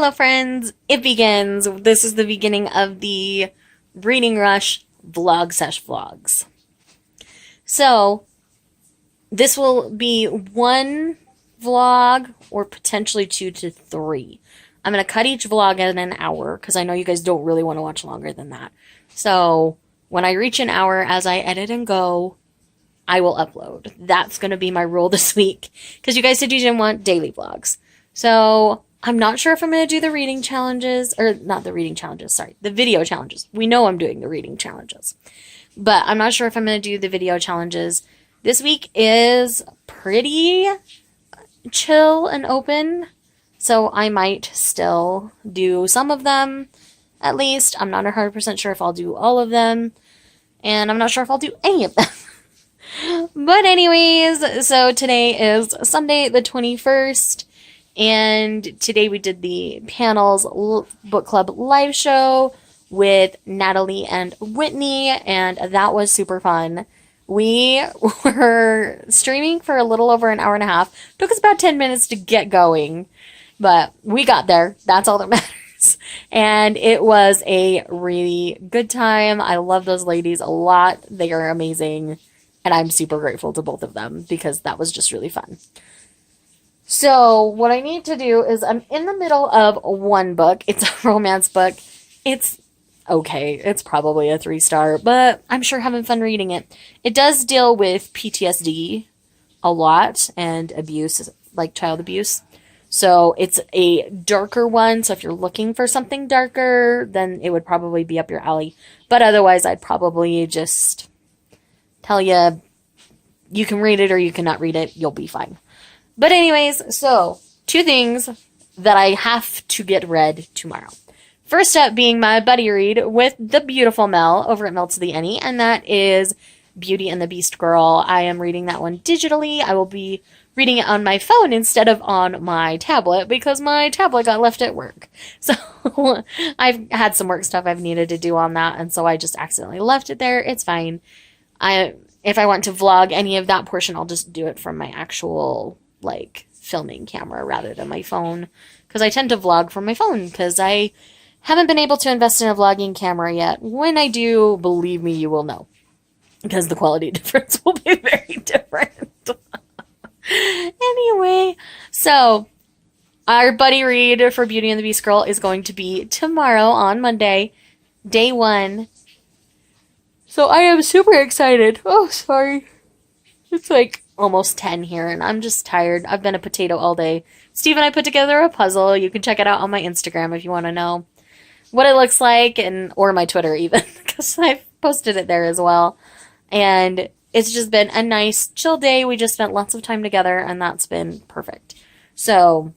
Hello friends, it begins. This is the beginning of the Reading Rush vlogs. So, this will be one vlog or potentially 2 to 3. I'm going to cut each vlog in an hour because I know you guys don't really want to watch longer than that. So, when I reach an hour as I edit and go, I will upload. That's going to be my rule this week because you guys said you didn't want daily vlogs. So, I'm not sure if I'm going to do the reading challenges, or not the reading challenges, sorry, the video challenges. We know I'm doing the reading challenges, but I'm not sure if I'm going to do the video challenges. This week is pretty chill and open, so I might still do some of them, at least. I'm not 100% sure if I'll do all of them, and I'm not sure if I'll do any of them. But anyways, so today is Sunday the 21st. And today we did the Panels Book Club live show with Natalie and Whitney, and that was super fun. We were streaming for a little over an hour and a half. Took us about 10 minutes to get going, but we got there. That's all that matters. And it was a really good time. I love those ladies a lot. They are amazing, and I'm super grateful to both of them because that was just really fun. So, what I need to do is, I'm in the middle of one book. It's a romance book. It's okay. It's probably a 3-star, but I'm sure having fun reading it. It does deal with PTSD a lot and abuse, like child abuse. So, it's a darker one. So, if you're looking for something darker, then it would probably be up your alley. But otherwise, I'd probably just tell you, you can read it or you cannot read it. You'll be fine. But anyways, so 2 things that I have to get read tomorrow. First up being my buddy read with the beautiful Mel over at Mel to the Any, and that is Beauty and the Beast Girl. I am reading that one digitally. I will be reading it on my phone instead of on my tablet because my tablet got left at work. So I've had some work stuff I've needed to do on that, and so I just accidentally left it there. It's fine. If I want to vlog any of that portion, I'll just do it from my actual filming camera rather than my phone, because I tend to vlog from my phone because I haven't been able to invest in a vlogging camera yet. When I do, believe me, you will know, because the quality difference will be very different. Anyway, so our buddy read for Beauty and the Beast Girl is going to be tomorrow on Monday, day 1. So I am super excited. Oh, sorry. It's almost 10 here, and I'm just tired. I've been a potato all day. Steve and I put together a puzzle. You can check it out on my Instagram if you want to know what it looks like, or my Twitter even, because I've posted it there as well. And it's just been a nice, chill day. We just spent lots of time together, and that's been perfect. So,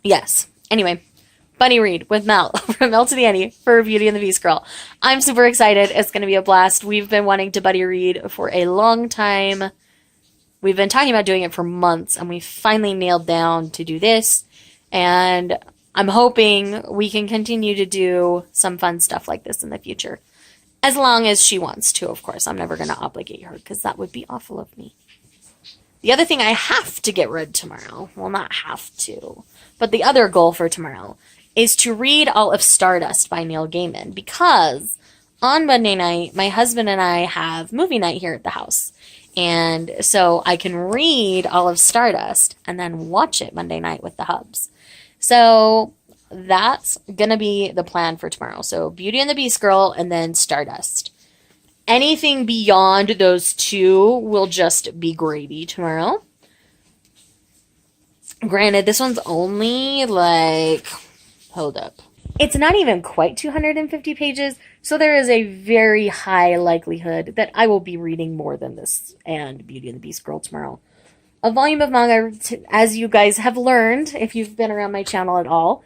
yes. Anyway, bunny read with Mel from Mel to the Any for Beauty and the Beast Girl. I'm super excited. It's going to be a blast. We've been wanting to buddy read for a long time. We've been talking about doing it for months, and we finally nailed down to do this. And I'm hoping we can continue to do some fun stuff like this in the future. As long as she wants to, of course. I'm never going to obligate her, because that would be awful of me. The other thing I have to get read tomorrow, well, not have to, but the other goal for tomorrow is to read all of Stardust by Neil Gaiman, because on Monday night, my husband and I have movie night here at the house. And so I can read all of Stardust and then watch it Monday night with the hubs. So that's going to be the plan for tomorrow. So Beauty and the Beast Girl and then Stardust. Anything beyond those 2 will just be gravy tomorrow. Granted, this one's only hold up. It's not even quite 250 pages, so there is a very high likelihood that I will be reading more than this and Beauty and the Beast Girl tomorrow. A volume of manga, as you guys have learned, if you've been around my channel at all,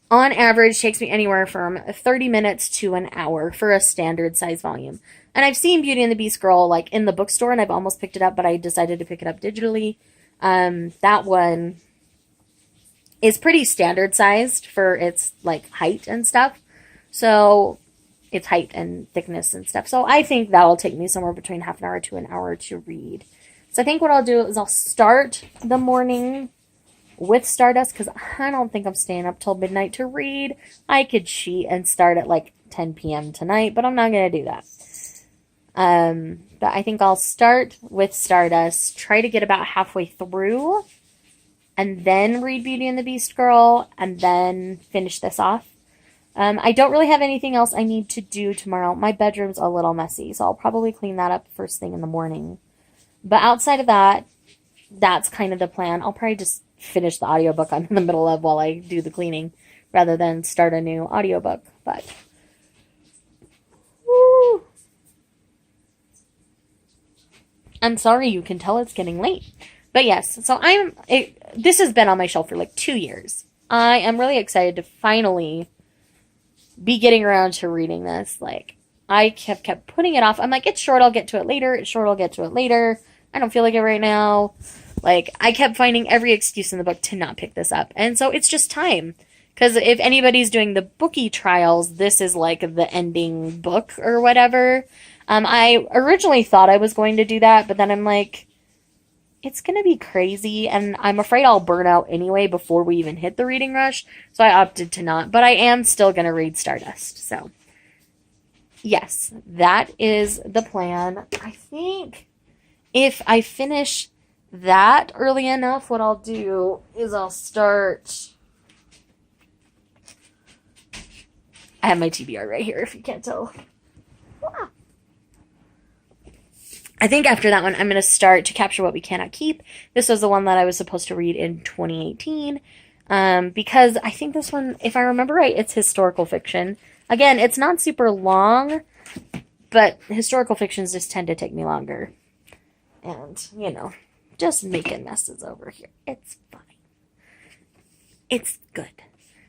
on average takes me anywhere from 30 minutes to an hour for a standard size volume. And I've seen Beauty and the Beast Girl in the bookstore, and I've almost picked it up, but I decided to pick it up digitally. That one is pretty standard sized for its height and stuff. So its height and thickness and stuff. So I think that will take me somewhere between half an hour to an hour to read. So I think what I'll do is I'll start the morning with Stardust because I don't think I'm staying up till midnight to read. I could cheat and start at like 10 p.m. tonight, but I'm not going to do that. But I think I'll start with Stardust, try to get about halfway through, and then read Beauty and the Beast Girl, and then finish this off. I don't really have anything else I need to do tomorrow. My bedroom's a little messy, so I'll probably clean that up first thing in the morning. But outside of that, that's kind of the plan. I'll probably just finish the audiobook I'm in the middle of while I do the cleaning, rather than start a new audiobook. But, woo. I'm sorry, you can tell it's getting late. But yes, so this has been on my shelf for like 2 years. I am really excited to finally be getting around to reading this. Like, I have kept putting it off. I'm like, it's short, I'll get to it later. It's short, I'll get to it later. I don't feel like it right now. Like, I kept finding every excuse in the book to not pick this up. And so it's just time. Because if anybody's doing the bookie trials, this is like the ending book or whatever. I originally thought I was going to do that, but then I'm like, it's going to be crazy, and I'm afraid I'll burn out anyway before we even hit the reading rush, so I opted to not. But I am still going to read Stardust. So, yes, that is the plan. I think if I finish that early enough, what I'll do is I'll start... I have my TBR right here, if you can't tell. Ah. I think after that one, I'm going to start To Capture What We Cannot Keep. This was the one that I was supposed to read in 2018. Because I think this one, if I remember right, it's historical fiction. Again, it's not super long, but historical fictions just tend to take me longer. And, you know, just making messes over here. It's fine. It's good.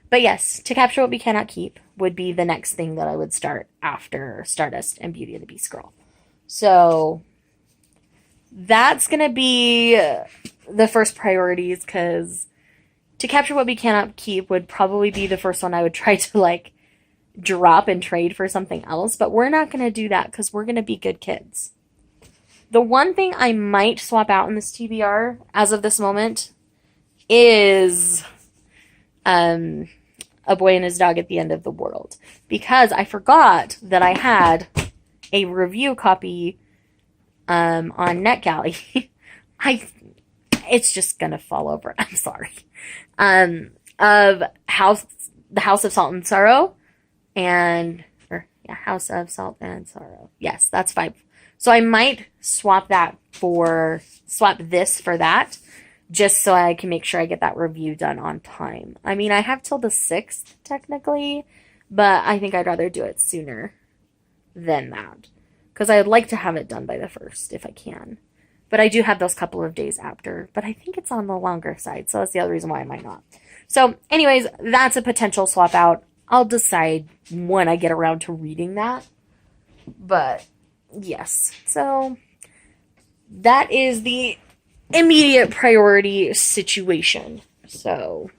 But yes, To Capture What We Cannot Keep would be the next thing that I would start after Stardust and Beauty and the Beast Girl. So that's going to be the first priorities, because To Capture What We Cannot Keep would probably be the first one I would try to, like, drop and trade for something else. But we're not going to do that because we're going to be good kids. The one thing I might swap out in this TBR as of this moment is A Boy and His Dog at the End of the World. Because I forgot that I had a review copy on NetGalley. It's just gonna fall over. I'm sorry. Of the House of Salt and Sorrow, House of Salt and Sorrow. Yes, that's 5. So I might swap this for that, just so I can make sure I get that review done on time. I mean, I have till the 6th technically, but I think I'd rather do it sooner than that, because I'd like to have it done by the 1st if I can. But I do have those couple of days after, but I think it's on the longer side, so that's the other reason why I might not. So anyways, that's a potential swap out. I'll decide when I get around to reading that. But yes, so that is the immediate priority situation. So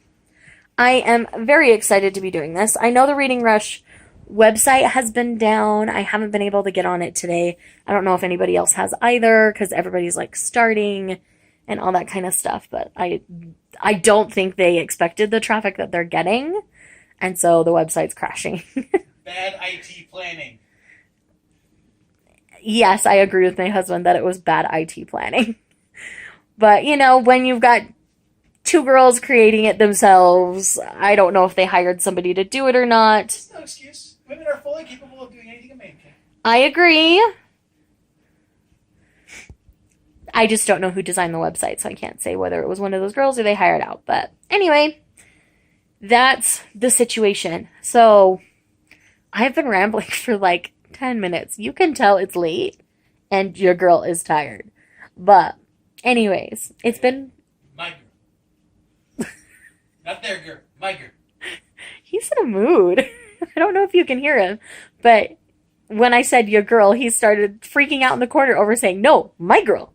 I am very excited to be doing this. I know the Reading Rush website has been down. I haven't been able to get on it today. I don't know if anybody else has either, because everybody's like starting and all that kind of stuff. But I don't think they expected the traffic that they're getting, and so the website's crashing. Bad IT planning. Yes, I agree with my husband that it was bad IT planning. But, you know, when you've got 2 girls creating it themselves, I don't know if they hired somebody to do it or not. No excuse. Women are fully capable of doing anything a man can. I agree. I just don't know who designed the website, so I can't say whether it was one of those girls or they hired out. But anyway, that's the situation. So I've been rambling for like 10 minutes. You can tell it's late and your girl is tired. But anyways, it's been... My girl. Not their girl. My girl. He's in a mood. I don't know if you can hear him, but when I said your girl, he started freaking out in the corner over saying, no, my girl.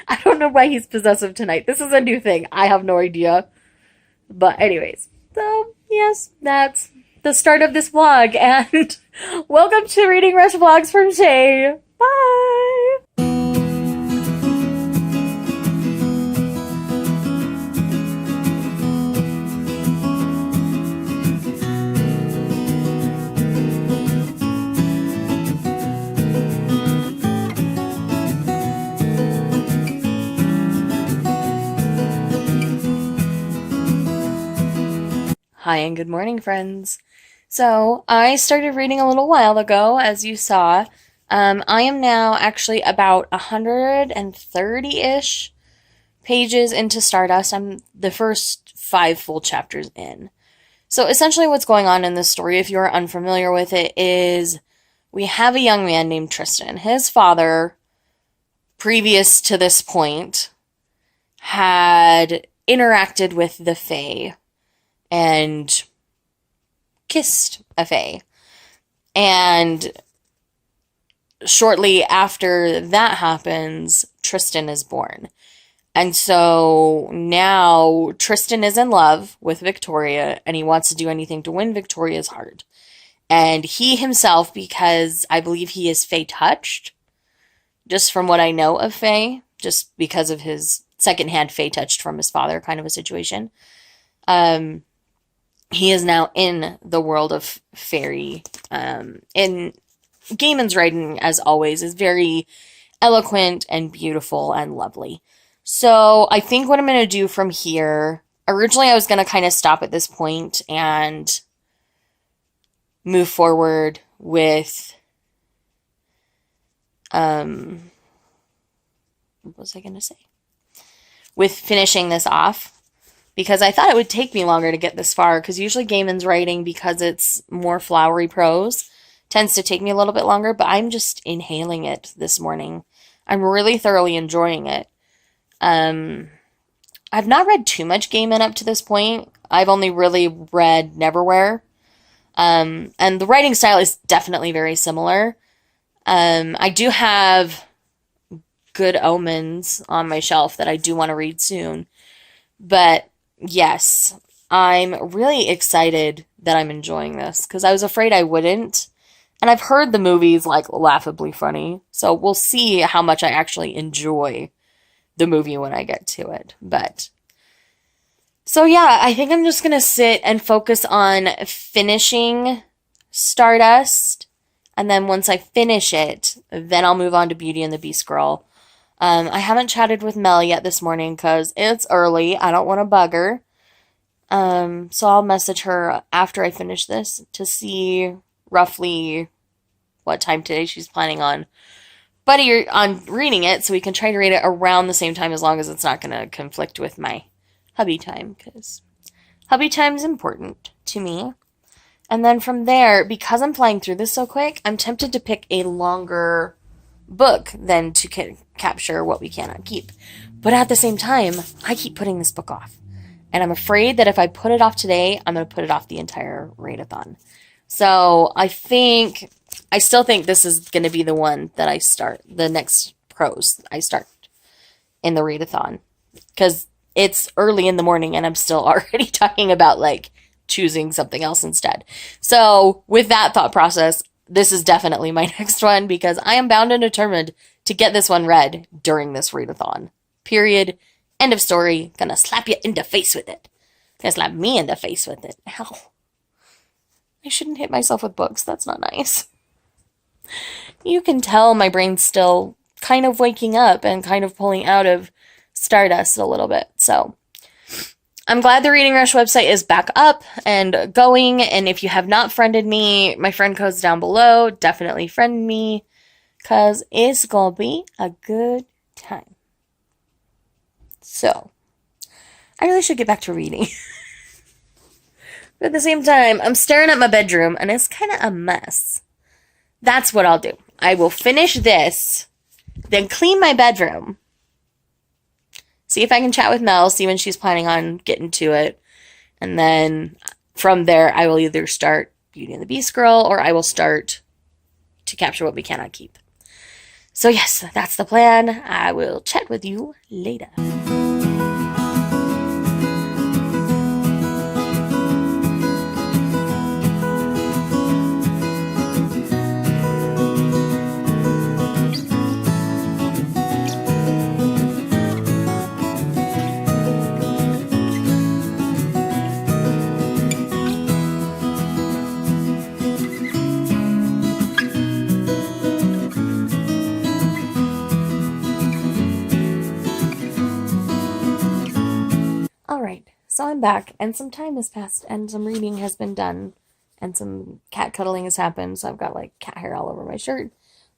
I don't know why he's possessive tonight. This is a new thing. I have no idea. But anyways, so yes, that's the start of this vlog, and welcome to Reading Rush Vlogs from Shay. Bye! Hi and good morning, friends. So, I started reading a little while ago, as you saw. I am now actually about 130-ish pages into Stardust. I'm the first 5 full chapters in. So, essentially, what's going on in this story, if you're unfamiliar with it, is we have a young man named Tristan. His father, previous to this point, had interacted with the Fae and kissed a Fae. And shortly after that happens, Tristan is born. And so now Tristan is in love with Victoria and he wants to do anything to win Victoria's heart. And he himself, because I believe he is Fae touched, just from what I know of Fae, just because of his secondhand Fae touched from his father kind of a situation. He is now in the world of fairy. And Gaiman's writing, as always, is very eloquent and beautiful and lovely. So I think what I'm going to do from here, originally I was going to kind of stop at this point and move forward with, what was I going to say? With finishing this off. Because I thought it would take me longer to get this far, because usually Gaiman's writing, because it's more flowery prose, tends to take me a little bit longer, but I'm just inhaling it this morning. I'm really thoroughly enjoying it. I've not read too much Gaiman up to this point. I've only really read Neverwhere. And the writing style is definitely very similar. I do have Good Omens on my shelf that I do want to read soon. But yes, I'm really excited that I'm enjoying this because I was afraid I wouldn't. And I've heard the movie's like laughably funny. So we'll see how much I actually enjoy the movie when I get to it. But so yeah, I think I'm just going to sit and focus on finishing Stardust. And then once I finish it, then I'll move on to Beauty and the Beast Girl. I haven't chatted with Mel yet this morning because it's early. I don't want to bug her. So I'll message her after I finish this to see roughly what time today she's planning on reading it, so we can try to read it around the same time as long as it's not going to conflict with my hubby time, because hubby time is important to me. And then from there, because I'm flying through this so quick, I'm tempted to pick a longer book than to capture what we cannot keep. But at the same time, I keep putting this book off. And I'm afraid that if I put it off today, I'm going to put it off the entire readathon. So I still think this is going to be the one that I start, the next prose I start in the readathon. Because it's early in the morning and I'm still already talking about like choosing something else instead. So with that thought process, this is definitely my next one because I am bound and determined to get this one read during this readathon. Period. End of story. Gonna slap you in the face with it. Gonna slap me in the face with it. Ow. I shouldn't hit myself with books. That's not nice. You can tell my brain's still kind of waking up and kind of pulling out of Stardust a little bit. So I'm glad the Reading Rush website is back up and going, and if you have not friended me, my friend code's down below. Definitely friend me, because it's gonna be a good time. So, I really should get back to reading. But at the same time, I'm staring at my bedroom, and it's kind of a mess. That's what I'll do. I will finish this, then clean my bedroom, see if I can chat with Mel, see when she's planning on getting to it. And then from there, I will either start Beauty and the Beast Girl or I will start To Capture What We Cannot Keep. So yes, that's the plan. I will chat with you later. So I'm back, and some time has passed, and some reading has been done, and some cat cuddling has happened, so I've got like cat hair all over my shirt.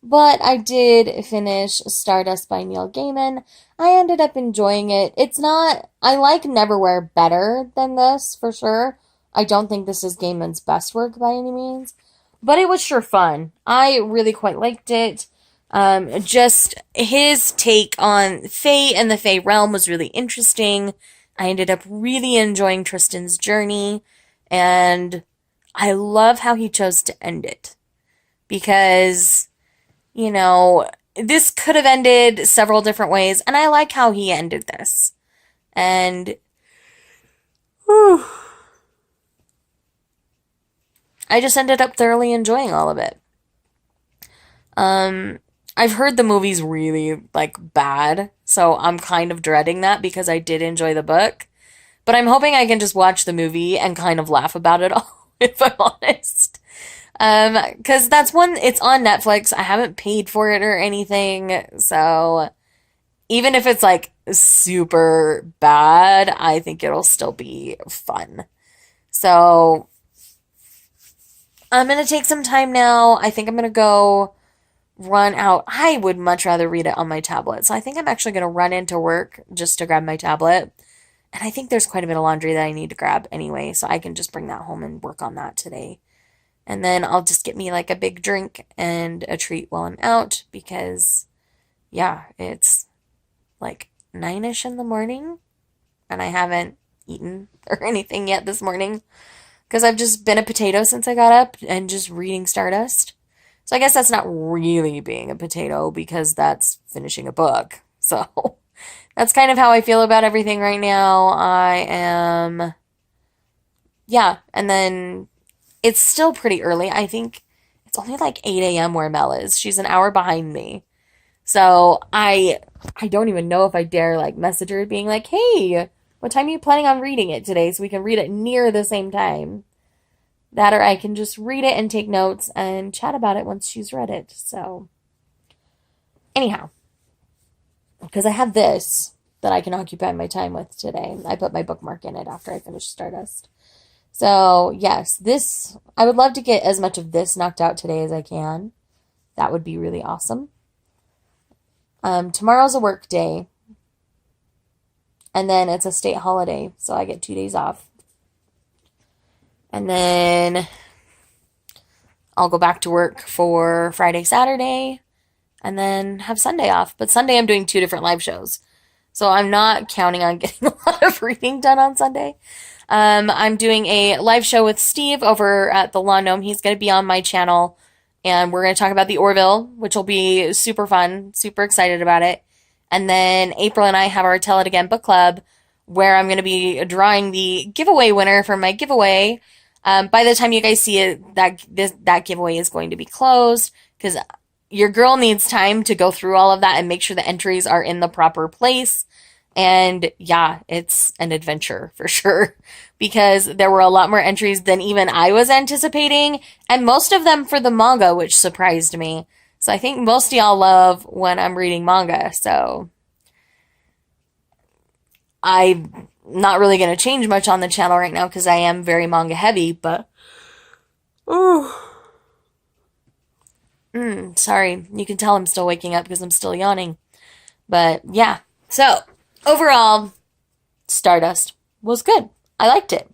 But I did finish Stardust by Neil Gaiman. I ended up enjoying it. It's not, I like Neverwhere better than this, for sure. I don't think this is Gaiman's best work by any means, but it was sure fun. I really quite liked it. Just his take on Fae and the Fae realm was really interesting. I ended up really enjoying Tristan's journey, and I love how he chose to end it because, this could have ended several different ways, and I like how he ended this. And whew, I just ended up thoroughly enjoying all of it. I've heard the movie's really bad, so I'm kind of dreading that because I did enjoy the book. But I'm hoping I can just watch the movie and kind of laugh about it all, if I'm honest. Because that's one, it's on Netflix. I haven't paid for it or anything, so even if it's super bad, I think it'll still be fun. So I'm gonna take some time now. I think I'm gonna go run out. I would much rather read it on my tablet. So I think I'm actually gonna run into work just to grab my tablet. And I think there's quite a bit of laundry that I need to grab anyway, so I can just bring that home and work on that today. And then I'll just get me a big drink and a treat while I'm out because, yeah, it's 9-ish in the morning and I haven't eaten or anything yet this morning because I've just been a potato since I got up and just reading Stardust. So I guess that's not really being a potato because that's finishing a book. So that's kind of how I feel about everything right now. Yeah, and then it's still pretty early. I think it's only 8 a.m. where Mel is. She's an hour behind me. So I don't even know if I dare message her being hey, what time are you planning on reading it today so we can read it near the same time? That or I can just read it and take notes and chat about it once she's read it. So anyhow, because I have this that I can occupy my time with today. I put my bookmark in it after I finish Stardust. So yes, I would love to get as much of this knocked out today as I can. That would be really awesome. Tomorrow's a work day. And then it's a state holiday, so I get 2 days off. And then I'll go back to work for Friday, Saturday, and then have Sunday off. But Sunday I'm doing 2 different live shows. So I'm not counting on getting a lot of reading done on Sunday. I'm doing a live show with Steve over at the Lawn Gnome. He's going to be on my channel, and we're going to talk about the Orville, which will be super fun. Super excited about it. And then April and I have our Tell It Again book club, where I'm going to be drawing the giveaway winner for my giveaway. By the time you guys see it, that giveaway is going to be closed because your girl needs time to go through all of that and make sure the entries are in the proper place. And yeah, it's an adventure for sure because there were a lot more entries than even I was anticipating, and most of them for the manga, which surprised me. So I think most of y'all love when I'm reading manga, so I'm not really going to change much on the channel right now because I am very manga heavy, but sorry, you can tell I'm still waking up because I'm still yawning. But yeah, so overall, Stardust was good. I liked it.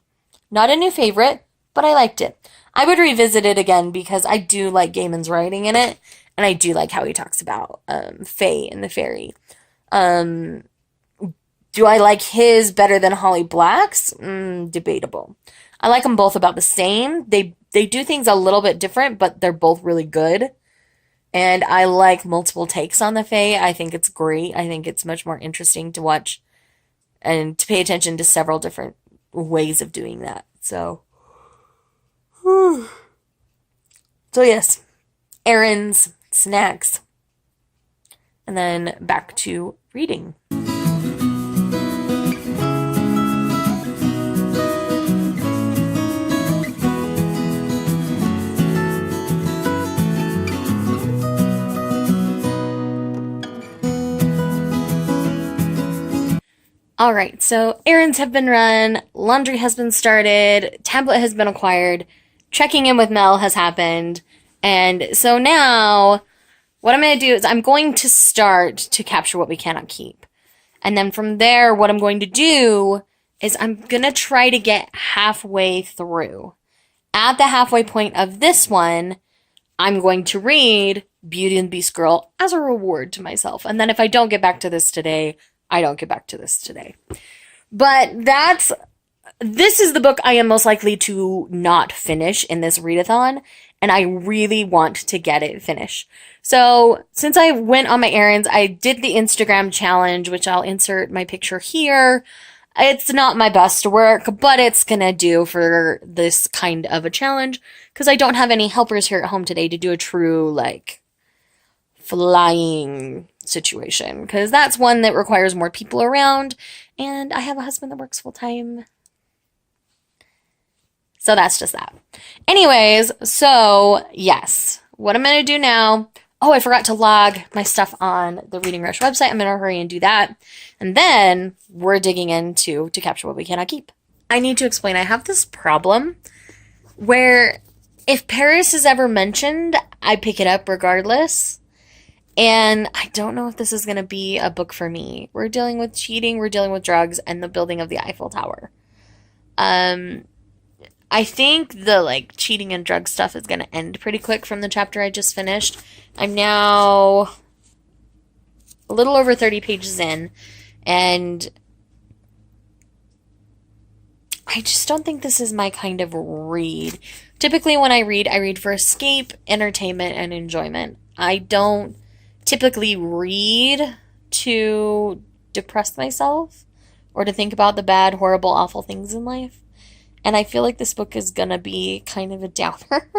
Not a new favorite, but I liked it. I would revisit it again because I do like Gaiman's writing in it, and I do like how he talks about Fae and the fairy. Do I like his better than Holly Black's? Debatable. I like them both about the same. They do things a little bit different, but they're both really good. And I like multiple takes on the Fae. I think it's great. I think it's much more interesting to watch and to pay attention to several different ways of doing that. So yes, errands, snacks, and then back to reading. All right, so errands have been run, laundry has been started, tablet has been acquired, checking in with Mel has happened, and so now what I'm going to do is I'm going to start to capture what we cannot keep. And then from there, what I'm going to do is I'm going to try to get halfway through. At the halfway point of this one, I'm going to read Beauty and the Beast Girl as a reward to myself. And then if I don't get back to this today, I don't get back to this today. But this is the book I am most likely to not finish in this readathon, and I really want to get it finished. So, since I went on my errands, I did the Instagram challenge, which I'll insert my picture here. It's not my best work, but it's gonna do for this kind of a challenge, because I don't have any helpers here at home today to do a true, like, flying situation, because that's one that requires more people around, and I have a husband that works full time. So that's just that. Anyways, so yes, what I'm going to do now. Oh, I forgot to log my stuff on the Reading Rush website. I'm going to hurry and do that. And then we're digging into to capture what we cannot keep. I need to explain. I have this problem where if Paris is ever mentioned, I pick it up regardless. And I don't know if this is going to be a book for me. We're dealing with cheating, we're dealing with drugs, and the building of the Eiffel Tower. I think the like cheating and drug stuff is going to end pretty quick from the chapter I just finished. I'm now a little over 30 pages in, and I just don't think this is my kind of read. Typically when I read for escape, entertainment, and enjoyment. I don't typically read to depress myself or to think about the bad, horrible, awful things in life. And I feel like this book is gonna be kind of a downer.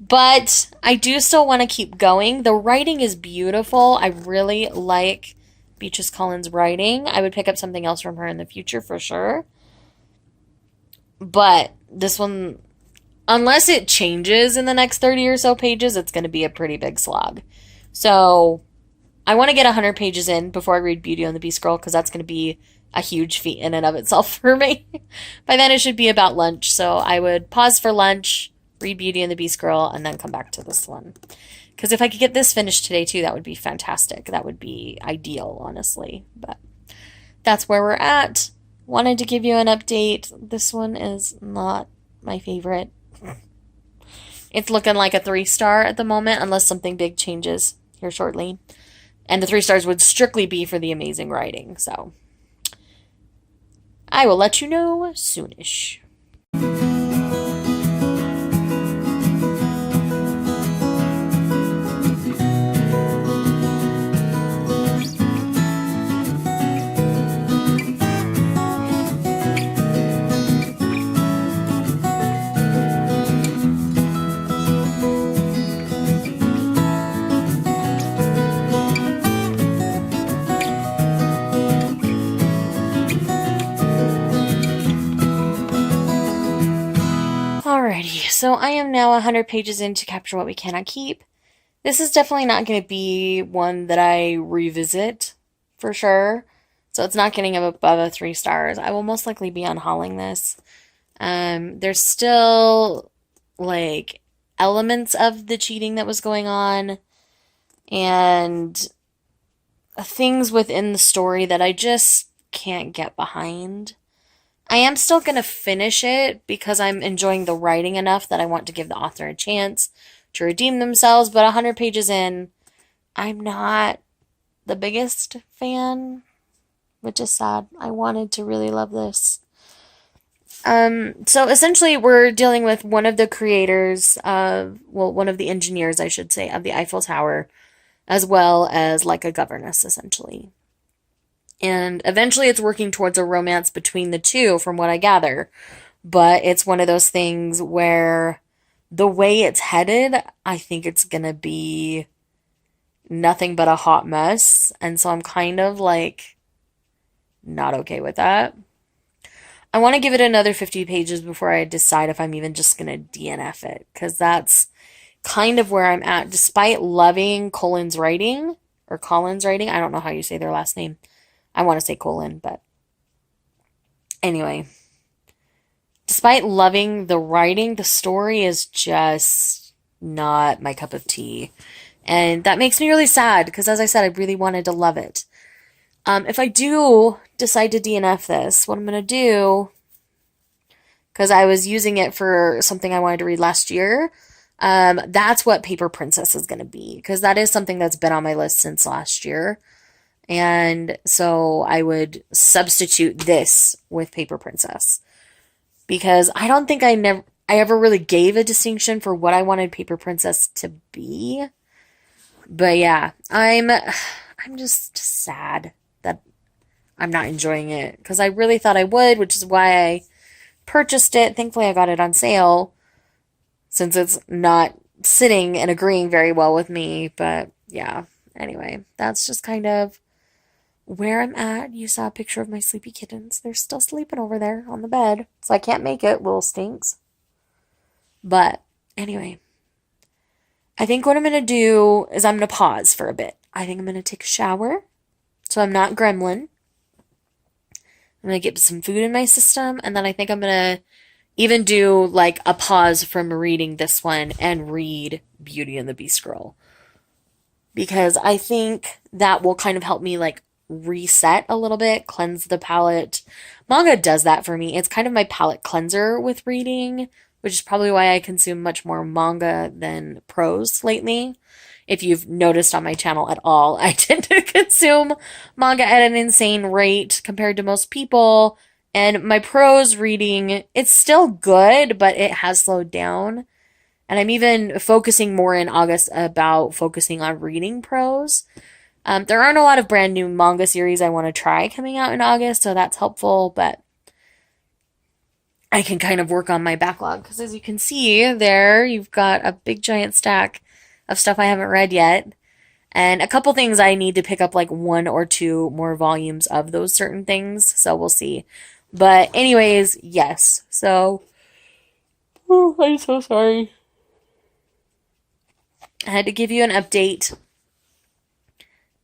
But I do still want to keep going. The writing is beautiful. I really like Beatrice Collins' writing. I would pick up something else from her in the future for sure. But this one, unless it changes in the next 30 or so pages, it's going to be a pretty big slog. So I want to get 100 pages in before I read Beauty and the Beast Girl, because that's going to be a huge feat in and of itself for me. By then it should be about lunch, so I would pause for lunch, read Beauty and the Beast Girl, and then come back to this one. Because if I could get this finished today too, that would be fantastic. That would be ideal, honestly. But that's where we're at. Wanted to give you an update. This one is not my favorite. It's looking like a 3-star at the moment, unless something big changes here shortly. And the 3 stars would strictly be for the amazing writing, so I will let you know soonish. Alrighty, so I am now 100 pages in to Capture What We Cannot Keep. This is definitely not going to be one that I revisit, for sure. So it's not getting above a 3 stars. I will most likely be unhauling this. There's still, like, elements of the cheating that was going on, and things within the story that I just can't get behind. I am still going to finish it because I'm enjoying the writing enough that I want to give the author a chance to redeem themselves, but 100 pages in, I'm not the biggest fan, which is sad. I wanted to really love this. So essentially we're dealing with one of the creators of, well, one of the engineers, I should say, of the Eiffel Tower, as well as like a governess, essentially. And eventually it's working towards a romance between the two, from what I gather. But it's one of those things where the way it's headed, I think it's gonna be nothing but a hot mess. And so I'm kind of like not okay with that. I want to give it another 50 pages before I decide if I'm even just gonna DNF it, because that's kind of where I'm at. Despite loving Collins' writing, I don't know how you say their last name. I want to say colon, but anyway. Despite loving the writing, the story is just not my cup of tea. And that makes me really sad because, as I said, I really wanted to love it. If I do decide to DNF this, what I'm going to do, because I was using it for something I wanted to read last year, that's what Paper Princess is going to be. Because that is something that's been on my list since last year. And so I would substitute this with Paper Princess. Because I don't think I ever really gave a distinction for what I wanted Paper Princess to be. But yeah, I'm just sad that I'm not enjoying it because I really thought I would, which is why I purchased it. Thankfully, I got it on sale since it's not sitting and agreeing very well with me. But yeah, anyway, that's just kind of where I'm at. You saw a picture of my sleepy kittens. They're still sleeping over there on the bed, so I can't make it, little stinks. But anyway, I think what I'm going to do is I'm going to pause for a bit. I think I'm going to take a shower so I'm not gremlin. I'm going to get some food in my system, and then I think I'm going to even do like a pause from reading this one and read Beauty and the Beast Girl. Because I think that will kind of help me like reset a little bit, cleanse the palate. Manga does that for me. It's kind of my palate cleanser with reading, which is probably why I consume much more manga than prose lately. If you've noticed on my channel at all, I tend to consume manga at an insane rate compared to most people. And my prose reading, it's still good, but it has slowed down. And I'm even focusing more in August about focusing on reading prose. There aren't a lot of brand new manga series I want to try coming out in August, so that's helpful, but I can kind of work on my backlog because as you can see there, you've got a big giant stack of stuff I haven't read yet, and a couple things I need to pick up like 1 or 2 more volumes of those certain things, so we'll see. But anyways, yes, so I'm so sorry. I had to give you an update.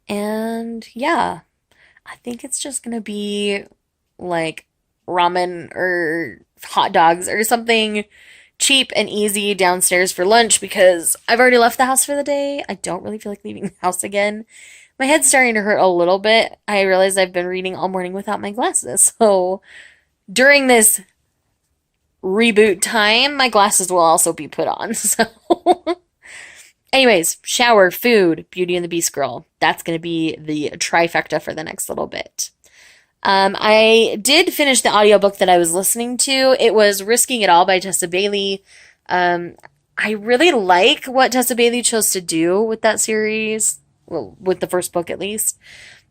And yeah, I think it's just gonna be like ramen or hot dogs or something cheap and easy downstairs for lunch because I've already left the house for the day. I don't really feel like leaving the house again. My head's starting to hurt a little bit. I realize I've been reading all morning without my glasses. So during this reboot time, my glasses will also be put on. So anyways, shower, food, Beauty and the Beast Girl. That's going to be the trifecta for the next little bit. I did finish the audiobook that I was listening to. It was Risking It All by Tessa Bailey. I really like what Tessa Bailey chose to do with that series. Well, with the first book at least.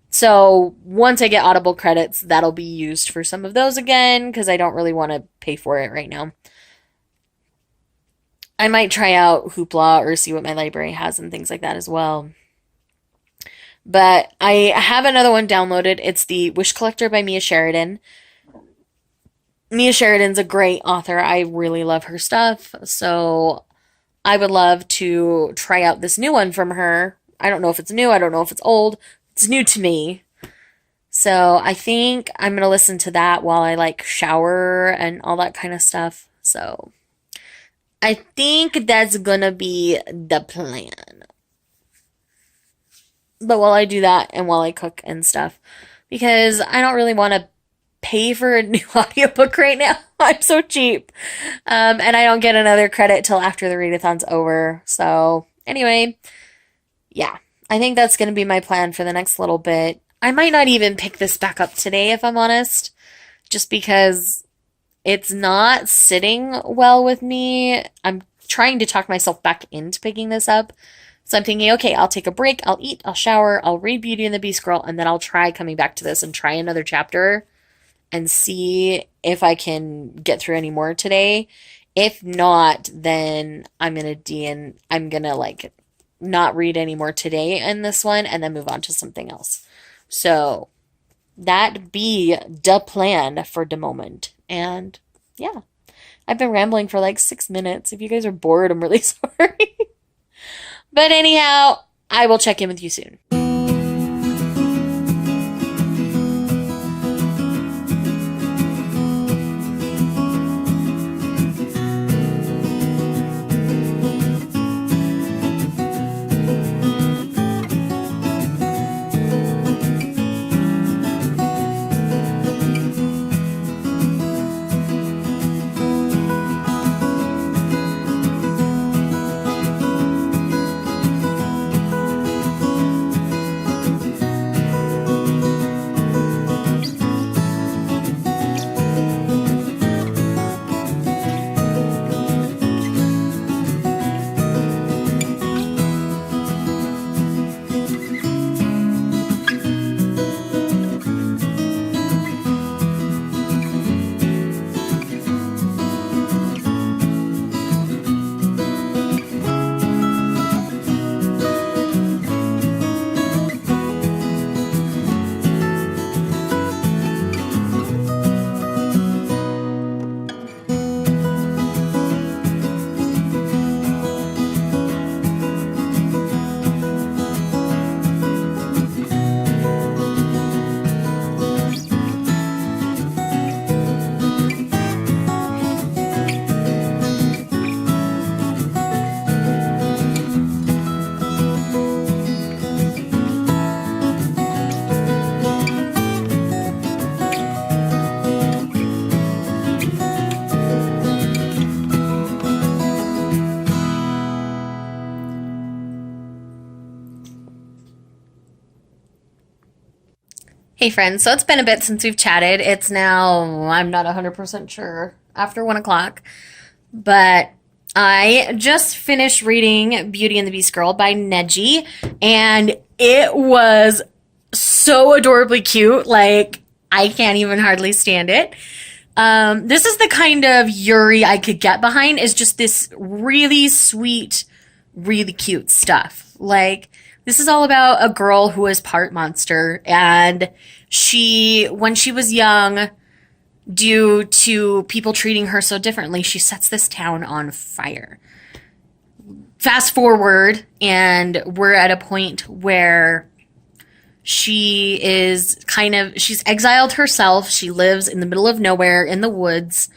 So once I get Audible credits, that'll be used for some of those again because I don't really want to pay for it right now. I might try out Hoopla or see what my library has and things like that as well. But I have another one downloaded. It's The Wish Collector by Mia Sheridan. Mia Sheridan's a great author. I really love her stuff. So I would love to try out this new one from her. I don't know if it's new. I don't know if it's old. It's new to me. So I think I'm going to listen to that while I like shower and all that kind of stuff. So I think that's gonna be the plan. But while I do that and while I cook and stuff, because I don't really want to pay for a new audiobook right now. I'm so cheap. And I don't get another credit till after the readathon's over. So anyway, yeah, I think that's going to be my plan for the next little bit. I might not even pick this back up today, if I'm honest, just because it's not sitting well with me. I'm trying to talk myself back into picking this up. So I'm thinking, okay, I'll take a break, I'll eat, I'll shower, I'll read Beauty and the Beast Girl, and then I'll try coming back to this and try another chapter and see if I can get through any more today. If not, then I'm gonna like not read any more today in this one and then move on to something else. So that be the plan for the moment. And yeah, I've been rambling for like 6 minutes. If you guys are bored, I'm really sorry. But anyhow, I will check in with you soon. Hey friends, so it's been a bit since we've chatted. It's now, I'm not 100% sure, after 1 o'clock. But I just finished reading Beauty and the Beast Girl by Neji, and it was so adorably cute. Like, I can't even hardly stand it. This is the kind of Yuri I could get behind, is just this really sweet, really cute stuff. Like, this is all about a girl who is part monster, and when she was young, due to people treating her so differently, she sets this town on fire. Fast forward, and we're at a point where she's exiled herself. She lives in the middle of nowhere in the woods.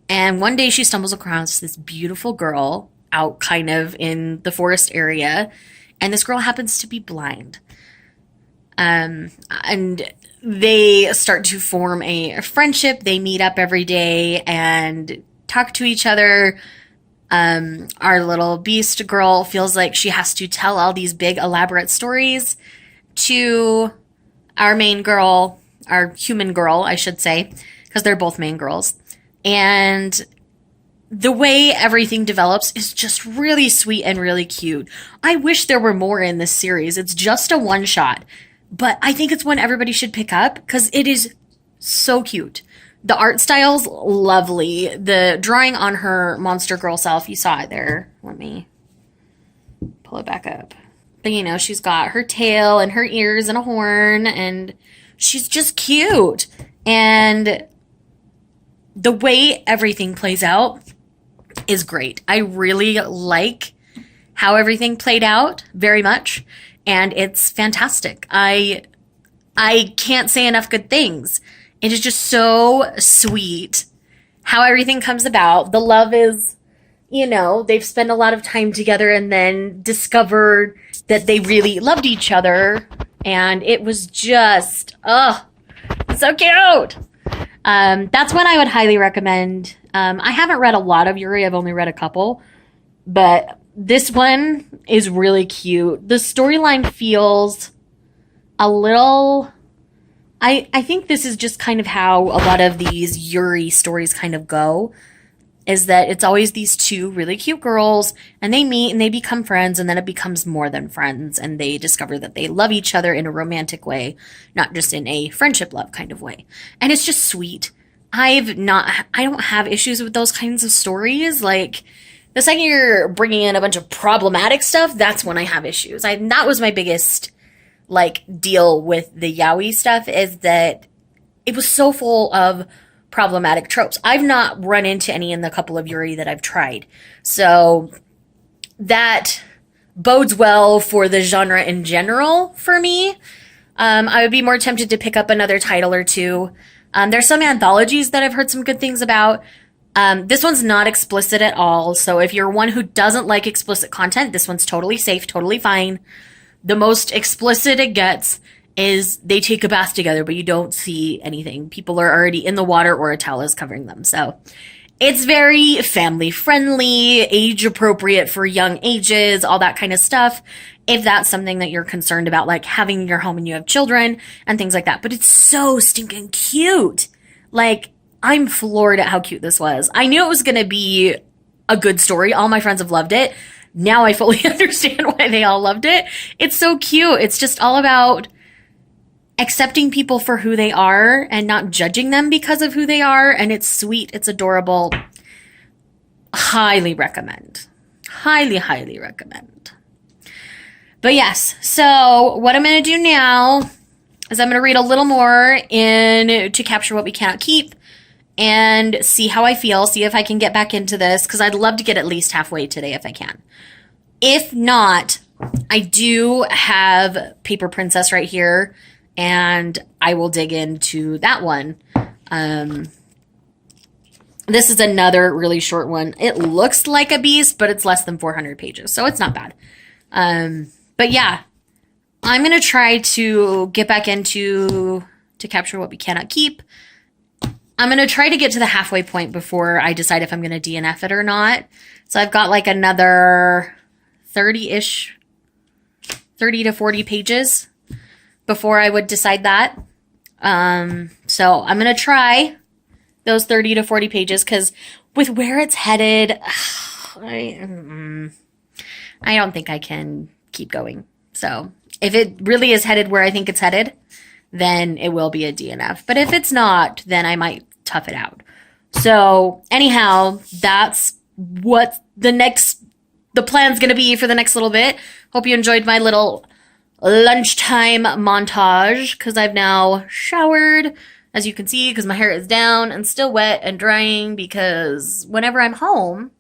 And one day she stumbles across this beautiful girl out kind of in the forest area. And this girl happens to be blind. And they start to form a friendship. They meet up every day and talk to each other. Our little beast girl feels like she has to tell all these big elaborate stories to our main girl, our human girl, I should say, because they're both main girls. And the way everything develops is just really sweet and really cute. I wish there were more in this series. It's just a one shot, but I think it's one everybody should pick up because it is so cute. The art style's lovely. The drawing on her monster girl self, you saw it there. Let me pull it back up. But you know, she's got her tail and her ears and a horn, and she's just cute. And the way everything plays out is great. I really like how everything played out very much, and it's fantastic. I can't say enough good things. It is just so sweet how everything comes about. The love is, you know, they've spent a lot of time together and then discovered that they really loved each other. And it was just, so cute. That's one I would highly recommend. I haven't read a lot of Yuri. I've only read a couple. But this one is really cute. The storyline feels a little... I think this is just kind of how a lot of these Yuri stories kind of go, is that it's always these two really cute girls, and they meet and they become friends, and then it becomes more than friends, and they discover that they love each other in a romantic way, not just in a friendship love kind of way. And it's just sweet. I don't have issues with those kinds of stories. Like, the second you're bringing in a bunch of problematic stuff, that's when I have issues. That was my biggest deal with the yaoi stuff, is that it was so full of problematic tropes. I've not run into any in the couple of Yuri that I've tried. So that bodes well for the genre in general for me. I would be more tempted to pick up another title or two. There's some anthologies that I've heard some good things about. This one's not explicit at all. So if you're one who doesn't like explicit content, this one's totally safe, totally fine. The most explicit it gets is they take a bath together, but you don't see anything. People are already in the water or a towel is covering them. So it's very family friendly, age appropriate for young ages, all that kind of stuff. If that's something that you're concerned about, like having in your home and you have children and things like that. But it's so stinking cute. Like, I'm floored at how cute this was. I knew it was going to be a good story. All my friends have loved it. Now I fully understand why they all loved it. It's so cute. It's just all about accepting people for who they are and not judging them because of who they are. And it's sweet. It's adorable. Highly recommend. Highly, highly recommend. But yes, so what I'm going to do now is I'm going to read a little more in To Capture What We Cannot Keep and see how I feel, see if I can get back into this, because I'd love to get at least halfway today if I can. If not, I do have Paper Princess right here, and I will dig into that one. This is another really short one. It looks like a beast, but it's less than 400 pages, so it's not bad. But yeah, I'm going to try to get back into To Capture What We Cannot Keep. I'm going to try to get to the halfway point before I decide if I'm going to DNF it or not. So I've got like another 30-ish, 30 to 40 pages before I would decide that. So I'm going to try those 30 to 40 pages because with where it's headed, I don't think I can keep going. So if it really is headed where I think it's headed, then it will be a DNF. But if it's not, then I might tough it out. So anyhow, that's what the plan's going to be for the next little bit. Hope you enjoyed my little lunchtime montage because I've now showered, as you can see, because my hair is down and still wet and drying because whenever I'm home,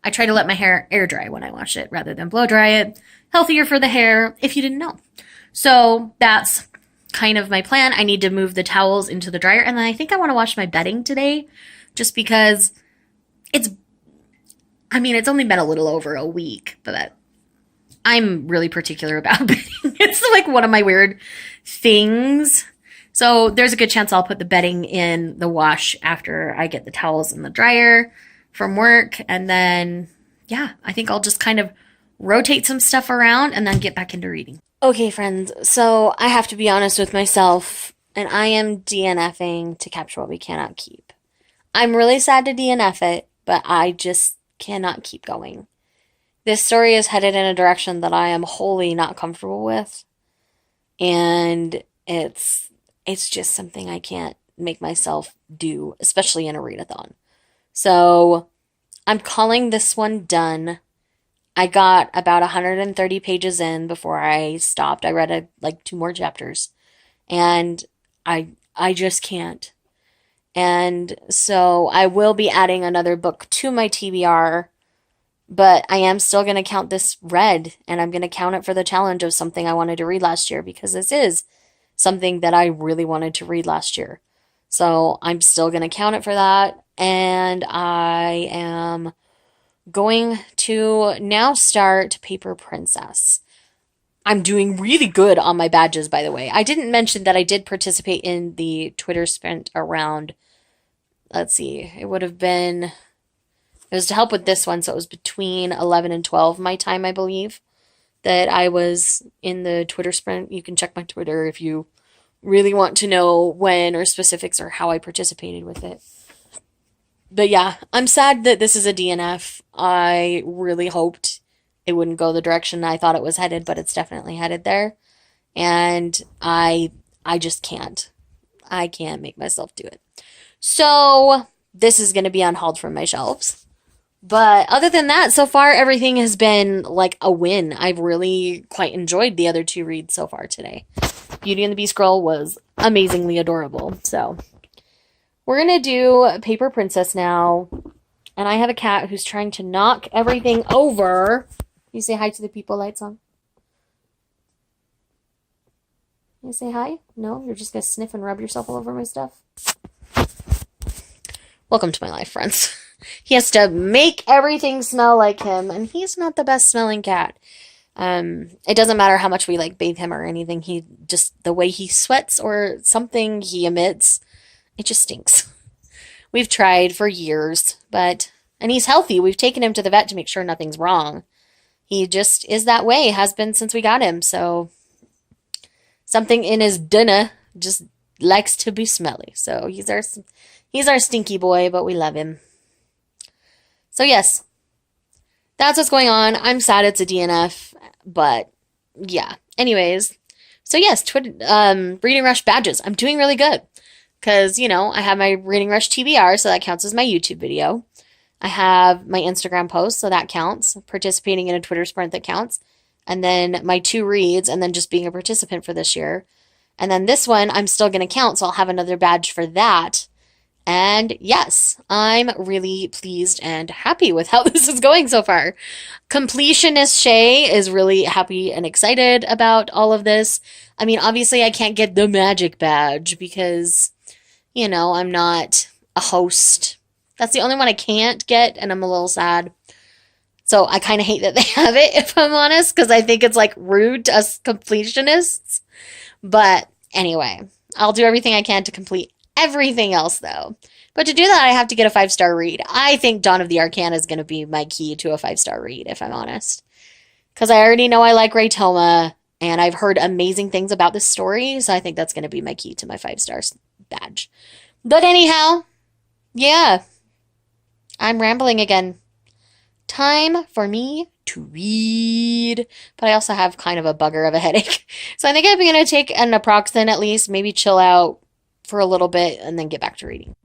I try to let my hair air dry when I wash it rather than blow dry it. Healthier for the hair, if you didn't know. So that's kind of my plan. I need to move the towels into the dryer, and then I think I want to wash my bedding today just because it's only been a little over a week, but I'm really particular about bedding. It's like one of my weird things. So there's a good chance I'll put the bedding in the wash after I get the towels in the dryer from work. And then, yeah, I think I'll just kind of rotate some stuff around and then get back into reading. Okay, friends. So I have to be honest with myself, and I am DNFing to capture what we cannot keep. I'm really sad to DNF it, but I just cannot keep going. This story is headed in a direction that I am wholly not comfortable with. And it's just something I can't make myself do, especially in a readathon. So I'm calling this one done. I got about 130 pages in before I stopped. I read like 2 more chapters. And I just can't. And so I will be adding another book to my TBR, but I am still going to count this read, and I'm going to count it for the challenge of something I wanted to read last year because this is something that I really wanted to read last year. So I'm still going to count it for that, and I am going to now start Paper Princess. I'm doing really good on my badges, by the way. I didn't mention that I did participate in the Twitter sprint around, let's see, it was to help with this one, so it was between 11 and 12 my time, I believe, that I was in the Twitter sprint. You can check my Twitter if you really want to know when or specifics or how I participated with it. But yeah, I'm sad that this is a DNF. I really hoped it wouldn't go the direction I thought it was headed, but it's definitely headed there. And I just can't. I can't make myself do it. So this is going to be unhauled from my shelves. But other than that, so far everything has been like a win. I've really quite enjoyed the other 2 reads so far today. Beauty and the Beast Girl was amazingly adorable. So we're going to do Paper Princess now. And I have a cat who's trying to knock everything over. You say hi to the people, Lightsong? You say hi? No? You're just going to sniff and rub yourself all over my stuff? Welcome to my life, friends. He has to make everything smell like him, and he's not the best smelling cat. It doesn't matter how much we like bathe him or anything. He just, the way he sweats or something he emits, it just stinks. We've tried for years, and he's healthy. We've taken him to the vet to make sure nothing's wrong. He just is that way, has been since we got him. So something in his dinner just likes to be smelly. So he's our stinky boy, but we love him. So yes, that's what's going on. I'm sad it's a DNF, but yeah. Anyways, so yes, Reading Rush badges. I'm doing really good because, I have my Reading Rush TBR, so that counts as my YouTube video. I have my Instagram post, so that counts. Participating in a Twitter sprint, that counts. And then my 2 reads, and then just being a participant for this year. And then this one, I'm still going to count, so I'll have another badge for that. And yes, I'm really pleased and happy with how this is going so far. Completionist Shay is really happy and excited about all of this. I mean, obviously I can't get the magic badge because, I'm not a host. That's the only one I can't get, and I'm a little sad. So I kind of hate that they have it, if I'm honest, because I think it's like rude to us completionists. But anyway, I'll do everything I can to complete everything else, though. But to do that, I have to get a 5-star read. I think Dawn of the Arcana is going to be my key to a 5-star read, if I'm honest. Because I already know I like Ray Toma, And I've heard amazing things about this story, so I think that's going to be my key to my 5 stars badge. But anyhow, yeah, I'm rambling again. Time for me to read. But I also have kind of a bugger of a headache. So I think I'm going to take an naproxen at least, maybe chill out for a little bit, and then get back to reading.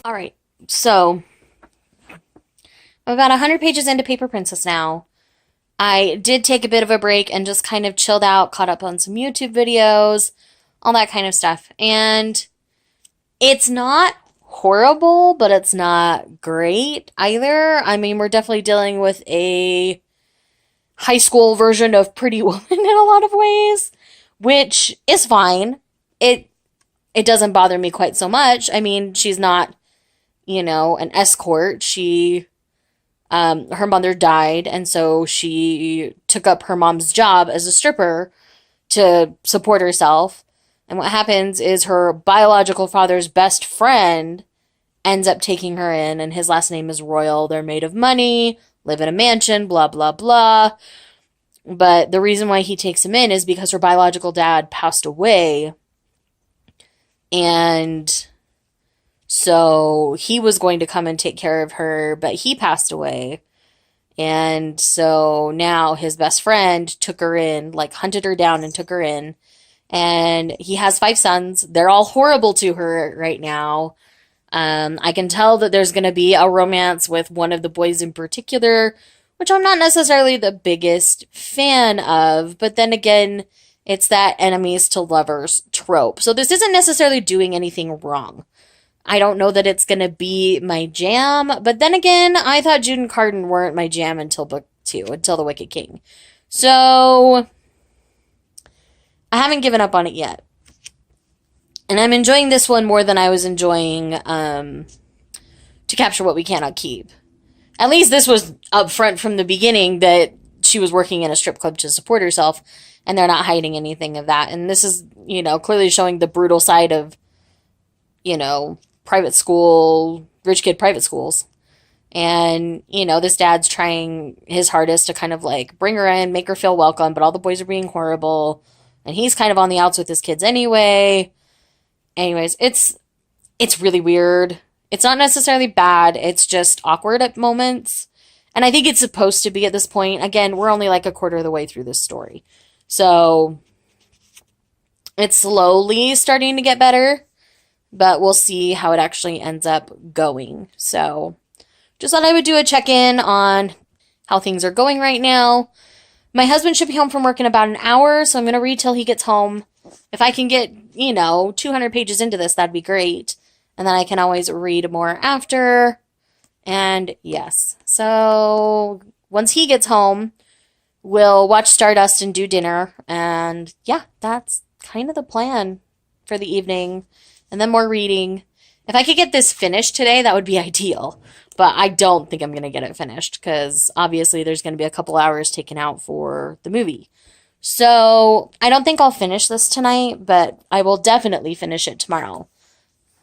All right, so I'm about 100 pages into Paper Princess now. I did take a bit of a break and just kind of chilled out, caught up on some YouTube videos, all that kind of stuff. And it's not horrible, but it's not great either. I mean, we're definitely dealing with a high school version of Pretty Woman in a lot of ways, which is fine. It doesn't bother me quite so much. I mean, she's not, an escort. Her mother died, and so she took up her mom's job as a stripper to support herself. And what happens is her biological father's best friend ends up taking her in, and his last name is Royal. They're made of money, live in a mansion, blah, blah, blah. But the reason why he takes him in is because her biological dad passed away. And so he was going to come and take care of her, but he passed away. And so now his best friend took her in, like hunted her down and took her in. And he has 5 sons. They're all horrible to her right now. I can tell that there's going to be a romance with one of the boys in particular, which I'm not necessarily the biggest fan of. But then again, it's that enemies to lovers trope. So this isn't necessarily doing anything wrong. I don't know that it's going to be my jam. But then again, I thought Jude and Carden weren't my jam until book 2, until The Wicked King. So I haven't given up on it yet. And I'm enjoying this one more than I was enjoying To Capture What We Cannot Keep. At least this was up front from the beginning that she was working in a strip club to support herself, and they're not hiding anything of that. And this is, clearly showing the brutal side of, private school, rich kid private schools. And, this dad's trying his hardest to kind of like bring her in, make her feel welcome, but all the boys are being horrible. And he's kind of on the outs with his kids anyway. Anyways, it's really weird. It's not necessarily bad. It's just awkward at moments. And I think it's supposed to be at this point. Again, we're only like a quarter of the way through this story. So it's slowly starting to get better, but we'll see how it actually ends up going. So just thought I would do a check-in on how things are going right now. My husband should be home from work in about an hour, so I'm going to read till he gets home. If I can get, 200 pages into this, that'd be great. And then I can always read more after. And yes, so once he gets home, we'll watch Stardust and do dinner. And yeah, that's kind of the plan for the evening. And then more reading. If I could get this finished today, that would be ideal. But I don't think I'm going to get it finished because obviously there's going to be a couple hours taken out for the movie. So I don't think I'll finish this tonight, but I will definitely finish it tomorrow.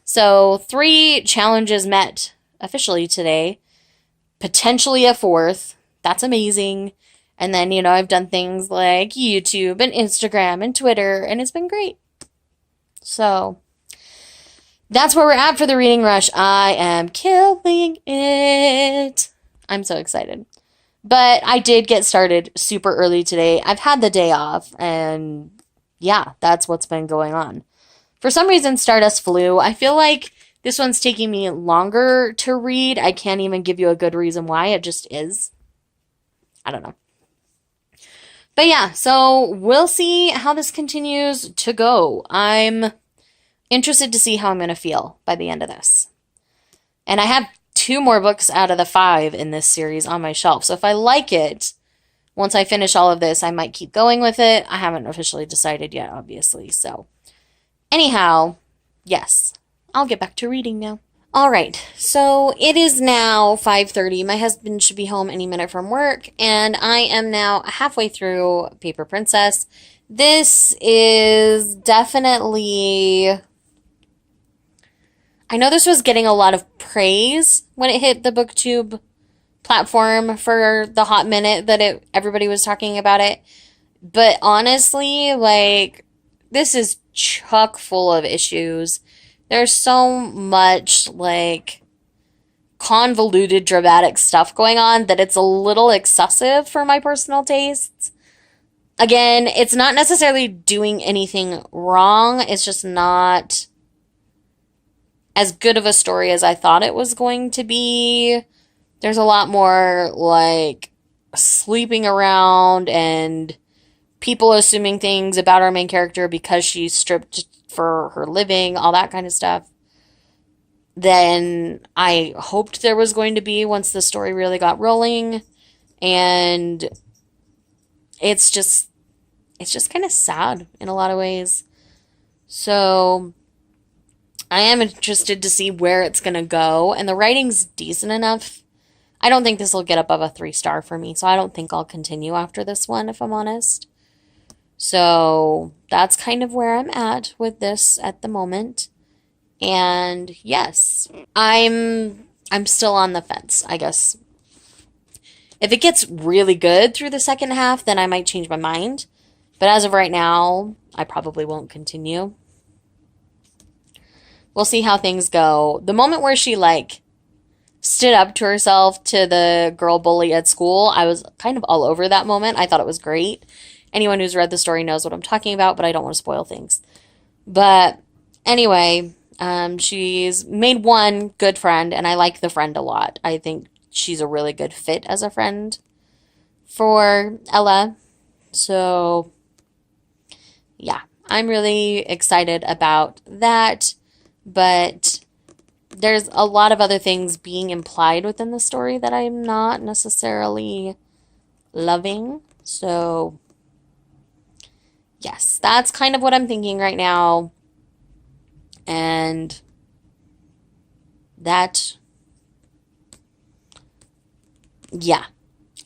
So 3 challenges met officially today. Potentially a 4th. That's amazing. And then, I've done things like YouTube and Instagram and Twitter, and it's been great. So that's where we're at for the reading rush. I am killing it. I'm so excited. But I did get started super early today. I've had the day off, and yeah, that's what's been going on. For some reason, Stardust flew. I feel like this one's taking me longer to read. I can't even give you a good reason why. It just is. I don't know. But yeah, so we'll see how this continues to go. I'm interested to see how I'm going to feel by the end of this. And I have 2 more books out of the 5 in this series on my shelf. So if I like it, once I finish all of this, I might keep going with it. I haven't officially decided yet, obviously. So anyhow, yes, I'll get back to reading now. All right, so it is now 5:30. My husband should be home any minute from work, and I am now halfway through Paper Princess. This is definitely... I know this was getting a lot of praise when it hit the BookTube platform for the hot minute that everybody was talking about it. But honestly, like, this is chock full of issues. There's so much, like, convoluted, dramatic stuff going on that it's a little excessive for my personal tastes. Again, it's not necessarily doing anything wrong. It's just not as good of a story as I thought it was going to be. There's a lot more, like, sleeping around and people assuming things about our main character because she's stripped for her living, all that kind of stuff, than I hoped there was going to be once the story really got rolling. And it's just kind of sad in a lot of ways. So I am interested to see where it's going to go, and the writing's decent enough. I don't think this will get above a 3-star for me, so I don't think I'll continue after this one, if I'm honest. So that's kind of where I'm at with this at the moment. And yes, I'm still on the fence, I guess. If it gets really good through the second half, then I might change my mind. But as of right now, I probably won't continue. We'll see how things go. The moment where she, like, stood up to herself to the girl bully at school, I was kind of all over that moment. I thought it was great. Anyone who's read the story knows what I'm talking about, but I don't want to spoil things. But anyway, she's made one good friend, and I like the friend a lot. I think she's a really good fit as a friend for Ella. So, yeah, I'm really excited about that. But there's a lot of other things being implied within the story that I'm not necessarily loving. So, yes, that's kind of what I'm thinking right now. And that, yeah,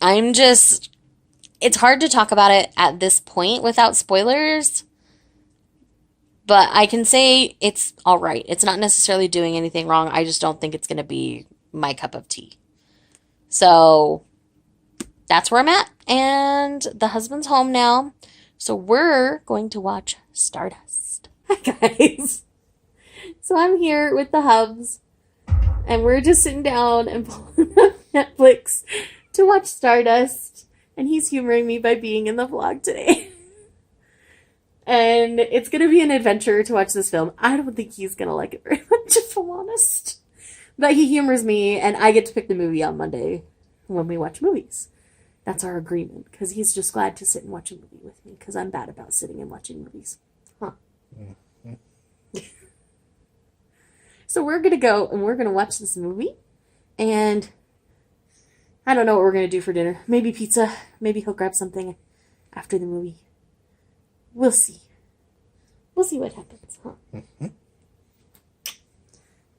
it's hard to talk about it at this point without spoilers. But I can say it's all right. It's not necessarily doing anything wrong. I just don't think it's going to be my cup of tea. So that's where I'm at. And the husband's home now. So we're going to watch Stardust. Hi, guys. So I'm here with the hubs. And we're just sitting down and pulling up Netflix to watch Stardust. And he's humoring me by being in the vlog today. And it's going to be an adventure to watch this film. I don't think he's going to like it very much, if I'm honest. But he humors me, and I get to pick the movie on Monday when we watch movies. That's our agreement, because he's just glad to sit and watch a movie with me, because I'm bad about sitting and watching movies. Huh. Mm-hmm. So we're going to go, and we're going to watch this movie. And I don't know what we're going to do for dinner. Maybe pizza. Maybe he'll grab something after the movie. We'll see. We'll see what happens, huh? Mm-hmm.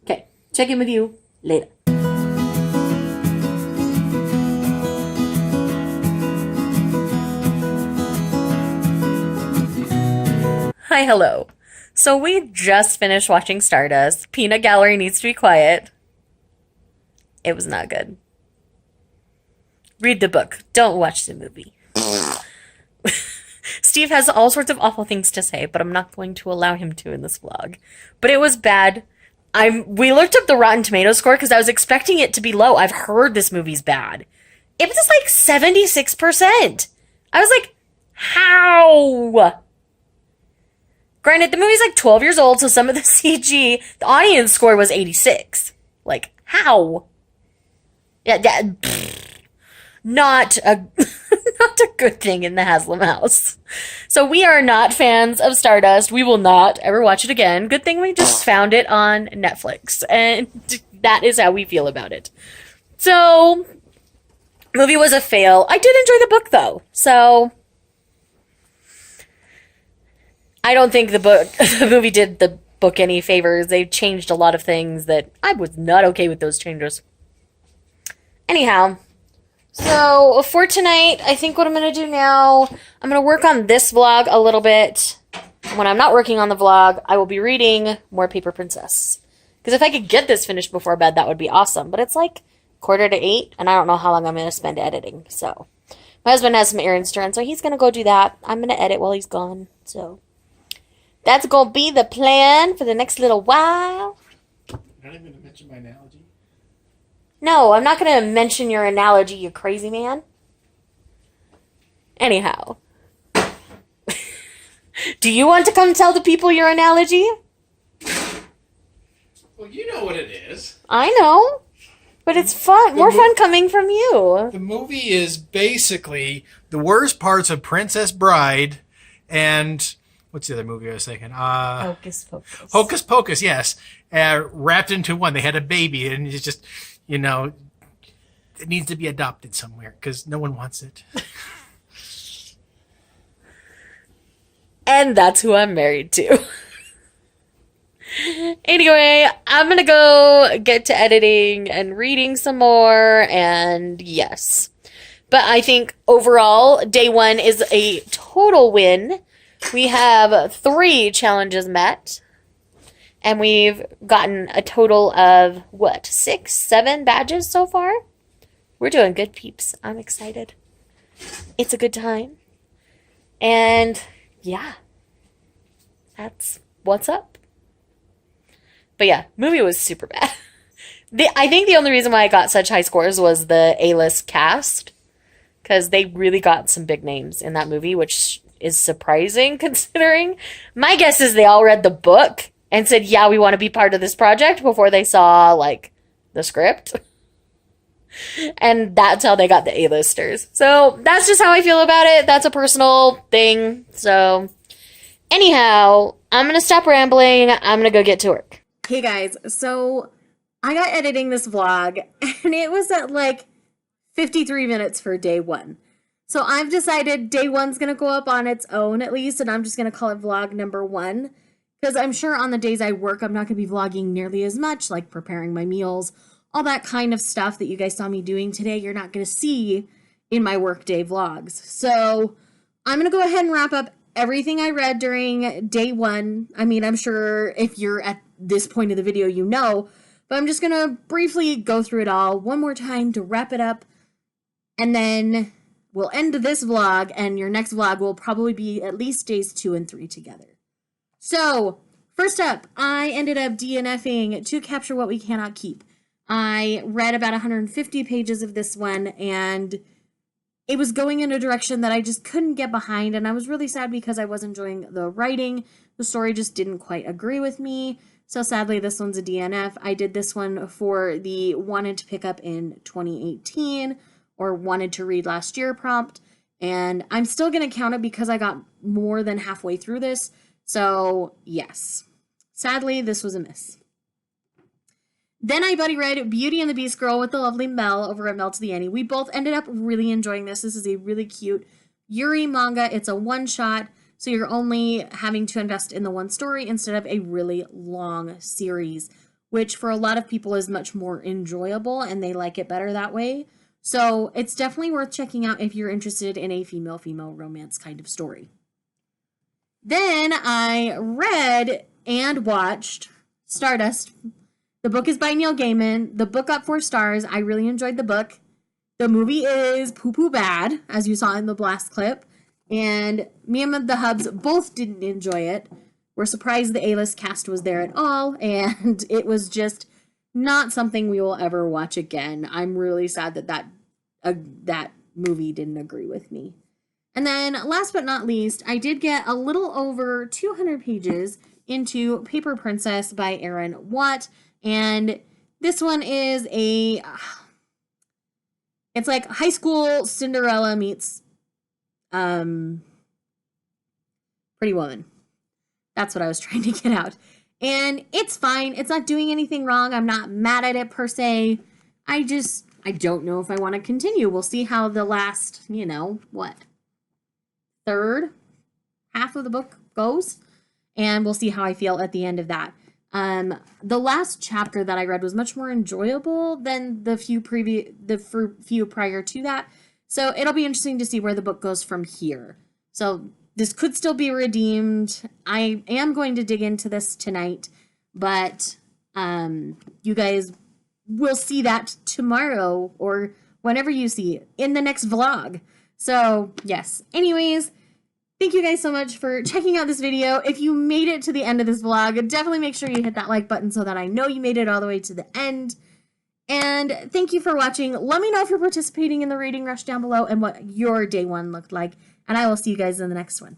Okay, check in with you later. Hi, hello. So we just finished watching Stardust. Peanut Gallery needs to be quiet. It was not good. Read the book. Don't watch the movie. Steve has all sorts of awful things to say, but I'm not going to allow him to in this vlog. But it was bad. We looked up the Rotten Tomatoes score because I was expecting it to be low. I've heard this movie's bad. It was like 76%. I was like, how? Granted, the movie's like 12 years old, so some of the CG, the audience score was 86. Like, how? Yeah, not a not a good thing in the Haslam house. So we are not fans of Stardust. We will not ever watch it again. Good thing we just found it on Netflix, and that is how we feel about it. So, movie was a fail. I did enjoy the book though. So, I don't think the movie did the book any favors. They changed a lot of things that I was not okay with those changes. Anyhow, so for tonight, I think what I'm going to do now, I'm going to work on this vlog a little bit. When I'm not working on the vlog, I will be reading more Paper Princess. Because if I could get this finished before bed, that would be awesome. But it's like 7:45, and I don't know how long I'm going to spend editing. So my husband has some errands to run, so he's going to go do that. I'm going to edit while he's gone. So that's going to be the plan for the next little while. You're not even going to mention my analogy? No, I'm not going to mention your analogy, you crazy man. Anyhow. Do you want to come tell the people your analogy? Well, you know what it is. I know. But it's fun. More fun coming from you. The movie is basically the worst parts of Princess Bride and... What's the other movie I was thinking? Hocus Pocus. Hocus Pocus, yes. Wrapped into one. They had a baby, and it's just, you know, it needs to be adopted somewhere because no one wants it. And that's who I'm married to. Anyway, I'm going to go get to editing and reading some more, and yes. But I think overall, day one is a total win. We have 3 challenges met, and we've gotten a total of, 6, 7 badges so far? We're doing good, peeps. I'm excited. It's a good time. And, yeah. That's what's up. But yeah, movie was super bad. I think the only reason why I got such high scores was the A-list cast, because they really got some big names in that movie, which is surprising considering. My guess is they all read the book and said, yeah, we want to be part of this project before they saw, like, the script. And that's how they got the A-listers. So that's just how I feel about it. That's a personal thing. So anyhow, I'm going to stop rambling. I'm going to go get to work. Hey guys, so I got editing this vlog and it was at like 53 minutes for day one. So I've decided day one's going to go up on its own at least, and I'm just going to call it vlog number 1. Because I'm sure on the days I work, I'm not going to be vlogging nearly as much, like preparing my meals, all that kind of stuff that you guys saw me doing today, you're not going to see in my workday vlogs. So I'm going to go ahead and wrap up everything I read during day one. I mean, I'm sure if you're at this point of the video, you know, but I'm just going to briefly go through it all one more time to wrap it up, and then we'll end this vlog, and your next vlog will probably be at least days 2 and 3 together. So, first up, I ended up DNFing To Capture What We Cannot Keep. I read about 150 pages of this one, and it was going in a direction that I just couldn't get behind, and I was really sad because I was enjoying the writing. The story just didn't quite agree with me, so sadly this one's a DNF. I did this one for the wanted to pick up in 2018, or wanted to read last year prompt, and I'm still going to count it because I got more than halfway through this, so yes. Sadly, this was a miss. Then I buddy read Beauty and the Beast Girl with the Lovely Mel over at Mel to the Annie. We both ended up really enjoying this. This is a really cute Yuri manga. It's a one-shot, so you're only having to invest in the one story instead of a really long series, which for a lot of people is much more enjoyable, and they like it better that way. So it's definitely worth checking out if you're interested in a female-female romance kind of story. Then I read and watched Stardust. The book is by Neil Gaiman. The book got 4 stars. I really enjoyed the book. The movie is poo-poo bad, as you saw in the blast clip. And me and the hubs both didn't enjoy it. were surprised the A-list cast was there at all, and it was just not something we will ever watch again. I'm really sad that movie didn't agree with me. And then, last but not least, I did get a little over 200 pages into Paper Princess by Aaron Watt, and this one is it's like high school Cinderella meets Pretty Woman. That's what I was trying to get out. And it's fine. It's not doing anything wrong. I'm not mad at it per se. I don't know if I want to continue. We'll see how the last, third half of the book goes. And we'll see how I feel at the end of that. The last chapter that I read was much more enjoyable than the few prior to that. So it'll be interesting to see where the book goes from here. So this could still be redeemed. I am going to dig into this tonight, but you guys will see that tomorrow or whenever you see it in the next vlog. So yes, anyways, thank you guys so much for checking out this video. If you made it to the end of this vlog, definitely make sure you hit that like button so that I know you made it all the way to the end. And thank you for watching. Let me know if you're participating in the reading rush down below and what your day one looked like. And I will see you guys in the next one.